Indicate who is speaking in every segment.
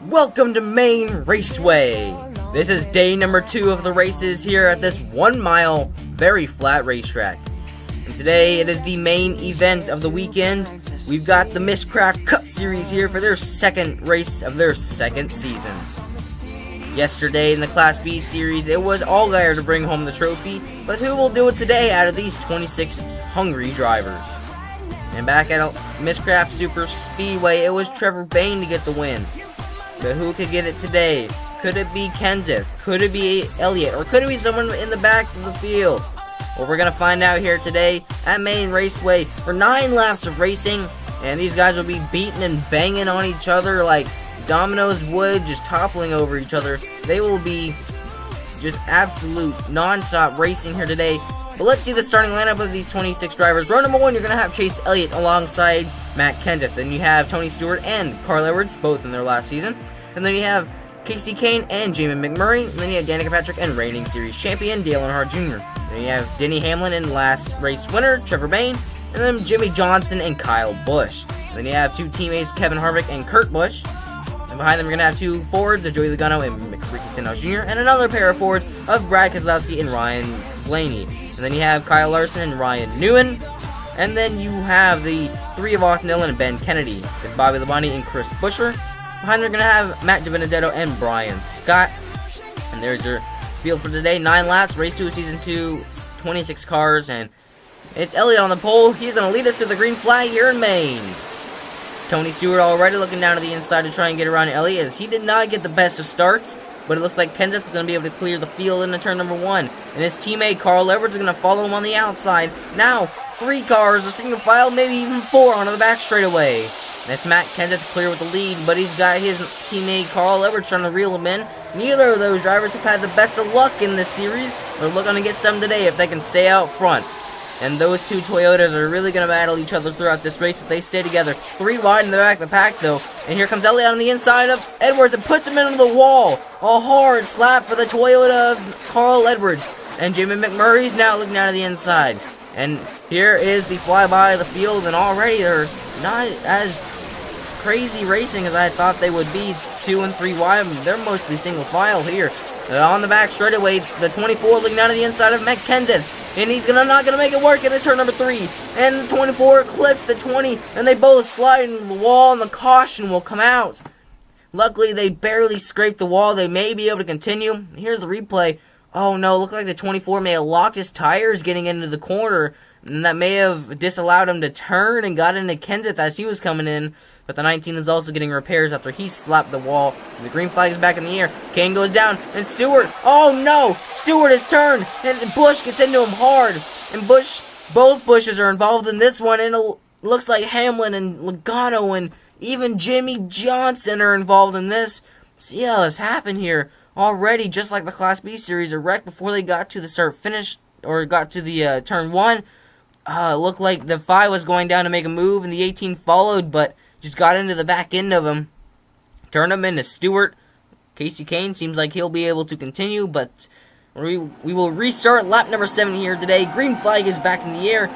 Speaker 1: Welcome to Maine Raceway. This is day number 2 of the races here at this 1 mile, very flat racetrack. And today it is the main event of the weekend. We've got the Miscraft Cup Series here for their second race of their second season. Yesterday in the Class B Series, it was Allgaier to bring home the trophy, but who will do it today out of these 26 hungry drivers? And back at Miscraft Super Speedway, it was Trevor Bayne to get the win. But who could get it today? Could it be Kenseth? Could it be Elliott? Or could it be someone in the back of the field? Well, we're going to find out here today at Maine Raceway for 9 laps of racing. And these guys will be beating and banging on each other like dominoes would, just toppling over each other. They will be just absolute non-stop racing here today. But let's see the starting lineup of these 26 drivers. Row number 1, you're going to have Chase Elliott alongside Matt Kenseth. Then you have Tony Stewart and Carl Edwards, both in their last season. And then you have Casey Kane and Jamie McMurray. And then you have Danica Patrick and reigning series champion Dale Earnhardt Jr. Then you have Denny Hamlin and last race winner Trevor Bayne. And then Jimmy Johnson and Kyle Busch. And then you have 2 teammates Kevin Harvick and Kurt Busch. And behind them, we're going to have 2 forwards of Joey Logano and Ricky Stenhouse Jr. And another pair of forwards of Brad Keselowski and Ryan Blaney. And then you have Kyle Larson and Ryan Newman. And then you have the 3 of Austin Dillon and Ben Kennedy, with Bobby Labonte and Chris Buescher. Behind them, we're going to have Matt DiBenedetto and Brian Scott. And there's your field for today. 9 laps, race 2 of season 2, 26 cars. And it's Elliott on the pole. He's going to lead us to the green flag here in Maine. Tony Stewart already looking down to the inside to try and get around Elliott, as he did not get the best of starts. But it looks like Kenseth is going to be able to clear the field into turn number 1. And his teammate Carl Edwards is going to follow him on the outside. Now, 3 cars, a single file, maybe even 4 onto the back straightaway. That's Matt Kenseth clear with the lead, but he's got his teammate Carl Edwards trying to reel him in. Neither of those drivers have had the best of luck in this series. They're looking to get some today if they can stay out front. And those 2 Toyotas are really going to battle each other throughout this race if they stay together. 3 wide in the back of the pack, though. And here comes Elliott on the inside of Edwards and puts him into the wall. A hard slap for the Toyota of Carl Edwards. And Jimmy McMurray's now looking down to the inside. And here is the flyby of the field, and already they're not as crazy racing as I thought they would be. 2 and 3 wide. They're mostly single file here. On the back straightaway, the 24 looking down to the inside of Matt Kenseth. And he's not gonna make it work in this turn number 3. And the 24 clips the 20, and they both slide into the wall, and the caution will come out. Luckily, they barely scraped the wall. They may be able to continue. Here's the replay. Oh no, looked like the 24 may have locked his tires getting into the corner, and that may have disallowed him to turn and got into Kenseth as he was coming in. But the 19 is also getting repairs after he slapped the wall. The green flag is back in the air. Kane goes down, and Stewart, oh no! Stewart has turned, and Busch gets into him hard. And both Bushes are involved in this one, and it looks like Hamlin and Logano and even Jimmy Johnson are involved in this. See how this happened here. Already, just like the Class B Series, a wreck before they got to the start-finish, or got to the turn 1. It looked like the 5 was going down to make a move, and the 18 followed, but just got into the back end of him. Turned him into Stewart. Casey Kane seems like he'll be able to continue, but we will restart lap number 7 here today. Green flag is back in the air,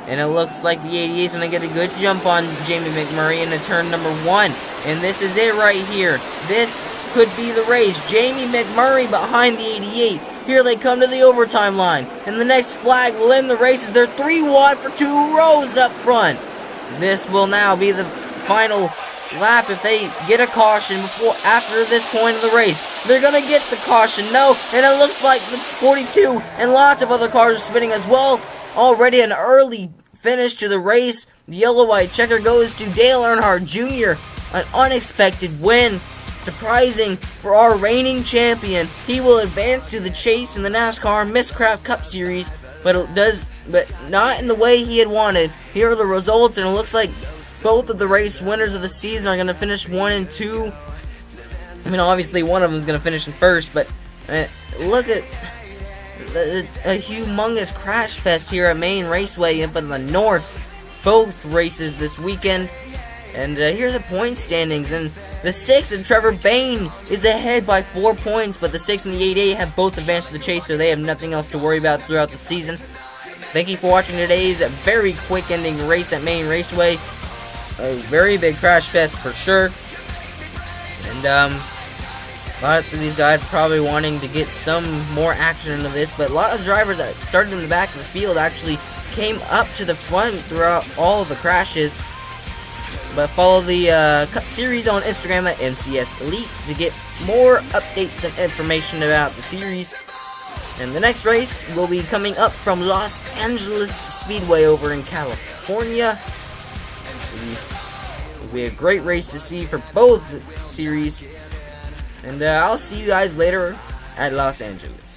Speaker 1: and it looks like the 88 is going to get a good jump on Jamie McMurray into turn number 1. And this is it right here. This could be the race. Jamie McMurray behind the 88. Here they come to the overtime line, and the next flag will end the race as they're 3 wide for 2 rows up front. This will now be the final lap if they get a caution after this point of the race. They're going to get the caution, no, and it looks like the 42 and lots of other cars are spinning as well. Already an early finish to the race. The yellow-white checker goes to Dale Earnhardt Jr. An unexpected win. Surprising for our reigning champion. He will advance to the chase in the NASCAR Miscraft Cup Series, but not in the way he had wanted. Here are the results, and it looks like both of the race winners of the season are going to finish 1 and 2. I mean, obviously one of them is going to finish in first, but look at a humongous crash fest here at Maine Raceway up in the north. Both races this weekend. And here are the point standings, and the 6 of Trevor Bayne is ahead by 4 points, but the 6 and the 88 have both advanced to the chase, so they have nothing else to worry about throughout the season. Thank you for watching today's very quick ending race at Maine Raceway. A very big crash fest for sure. And lots of these guys probably wanting to get some more action into this, but a lot of drivers that started in the back of the field actually came up to the front throughout all of the crashes. But follow the Cup Series on Instagram at NCS Elite to get more updates and information about the series. And the next race will be coming up from Los Angeles Speedway over in California. It'll be a great race to see for both series. And I'll see you guys later at Los Angeles.